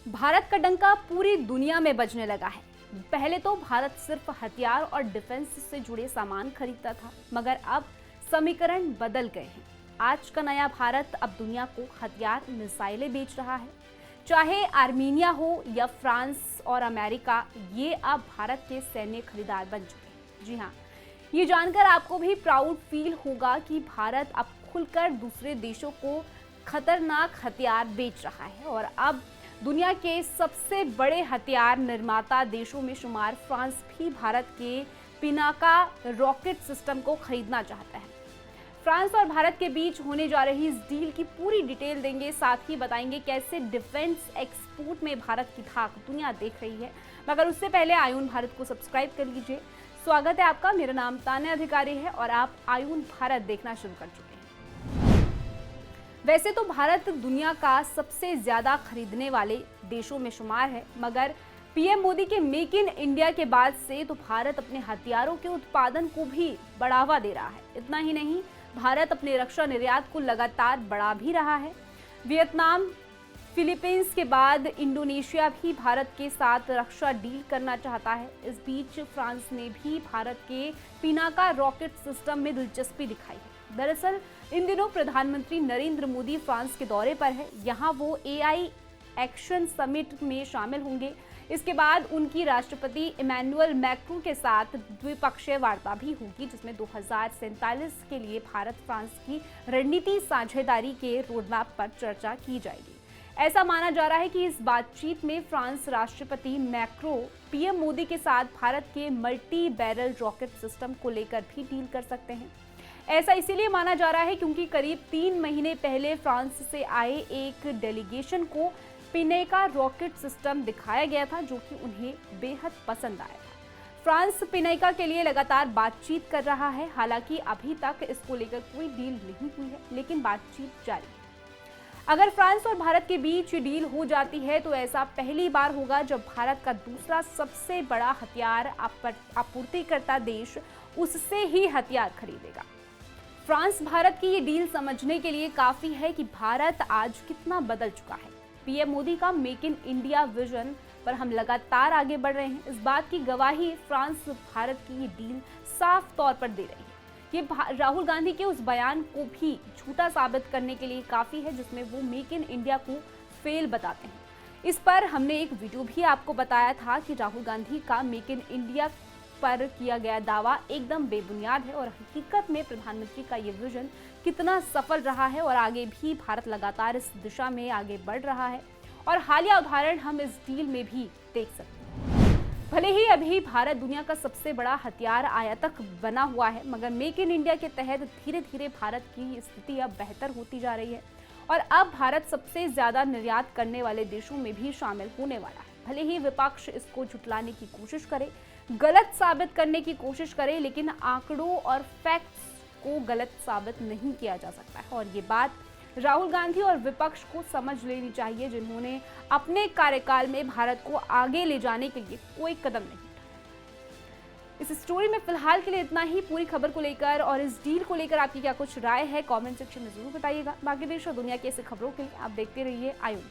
भारत का डंका पूरी दुनिया में बजने लगा है। पहले तो भारत सिर्फ हथियार और डिफेंस से जुड़े सामान खरीदता था, मगर अब समीकरण बदल गए हैं। आज का नया भारत अब दुनिया को हथियार, मिसाइलें बेच रहा है। चाहे आर्मीनिया हो या फ्रांस और अमेरिका, ये अब भारत के सैन्य खरीदार बन चुके हैं। जी हाँ, ये जानकर आपको भी प्राउड फील होगा कि भारत अब खुलकर दूसरे देशों को खतरनाक हथियार बेच रहा है। और अब दुनिया के सबसे बड़े हथियार निर्माता देशों में शुमार फ्रांस भी भारत के पिनाका रॉकेट सिस्टम को खरीदना चाहता है। फ्रांस और भारत के बीच होने जा रही इस डील की पूरी डिटेल देंगे, साथ ही बताएंगे कैसे डिफेंस एक्सपोर्ट में भारत की धाक दुनिया देख रही है। मगर उससे पहले आयुन भारत को सब्सक्राइब कर लीजिए। स्वागत है आपका, मेरा नाम तान्या अधिकारी है और आप आयुन भारत देखना शुरू कर चुके हैं। वैसे तो भारत दुनिया का सबसे ज्यादा खरीदने वाले देशों में शुमार है, मगर पीएम मोदी के मेक इन इंडिया के बाद से तो भारत अपने हथियारों के उत्पादन को भी बढ़ावा दे रहा है। इतना ही नहीं, भारत अपने रक्षा निर्यात को लगातार बढ़ा भी रहा है। वियतनाम, फिलीपींस के बाद इंडोनेशिया भी भारत के साथ रक्षा डील करना चाहता है। इस बीच फ्रांस ने भी भारत के पिनाका रॉकेट सिस्टम में दिलचस्पी दिखाई है। दरअसल इन दिनों प्रधानमंत्री नरेंद्र मोदी फ्रांस के दौरे पर है। यहाँ वो एआई एक्शन समिट में शामिल होंगे। इसके बाद उनकी राष्ट्रपति इमैनुअल मैक्रों के साथ द्विपक्षीय वार्ता भी होगी, जिसमें 2047 के लिए भारत फ्रांस की रणनीति साझेदारी के रोडमैप पर चर्चा की जाएगी। ऐसा माना जा रहा है कि इस बातचीत में फ्रांस राष्ट्रपति मैक्रो पीएम मोदी के साथ भारत के मल्टी बैरल रॉकेट सिस्टम को लेकर भी डील कर सकते हैं। ऐसा इसीलिए माना जा रहा है क्योंकि करीब 3 महीने पहले फ्रांस से आए एक डेलीगेशन को पिनेका रॉकेट सिस्टम दिखाया गया था, जो कि उन्हें बेहद पसंद आया था। फ्रांस पिनेका के लिए लगातार बातचीत कर रहा है। हालांकि अभी तक इसको लेकर कोई डील नहीं हुई है, लेकिन बातचीत जारी है। अगर फ्रांस और भारत के बीच डील हो जाती है तो ऐसा पहली बार होगा जब भारत का दूसरा सबसे बड़ा हथियार आपूर्तिकर्ता देश उससे ही हथियार खरीदेगा। फ्रांस भारत की ये डील समझने के लिए काफी है कि भारत आज कितना बदल चुका है। पीएम मोदी का मेक इन इंडिया विजन पर हम लगातार आगे बढ़ रहे हैं। इस बात की गवाही फ्रांस भारत की ये डील साफ तौर पर दे रही है। ये राहुल गांधी के उस बयान को भी झूठा साबित करने के लिए काफी है, जिसमें वो मेक इन इंडिया को फेल बताते हैं। इस पर हमने एक वीडियो भी आपको बताया था कि राहुल गांधी का मेक इन इंडिया पर किया गया दावा एकदम बेबुनियाद है और हकीकत में प्रधानमंत्री का ये विजन कितना सफल रहा है और आगे भी भारत लगातार इस दिशा में आगे बढ़ रहा है। और हालिया उदाहरण हम इस डील में भी देख सकते हैं। भले ही अभी भारत दुनिया का सबसे बड़ा हथियार आयातक बना हुआ है, मगर मेक इन इंडिया के तहत धीरे धीरे भारत की स्थिति अब बेहतर होती जा रही है और अब भारत सबसे ज्यादा निर्यात करने वाले देशों में भी शामिल होने वाला है। भले ही विपक्ष इसको झुटलाने की कोशिश करे, गलत साबित करने की कोशिश करे, लेकिन आंकड़ों और फैक्ट्स को गलत साबित नहीं किया जा सकता है। और ये बात राहुल गांधी और विपक्ष को समझ लेनी चाहिए, जिन्होंने अपने कार्यकाल में भारत को आगे ले जाने के लिए कोई कदम नहीं उठाया। इस स्टोरी में फिलहाल के लिए इतना ही। पूरी खबर को लेकर और इस डील को लेकर आपकी क्या कुछ राय है, कमेंट सेक्शन में जरूर बताइएगा। बाकी देश और दुनिया की ऐसी खबरों के लिए आप देखते रहिए आयुन।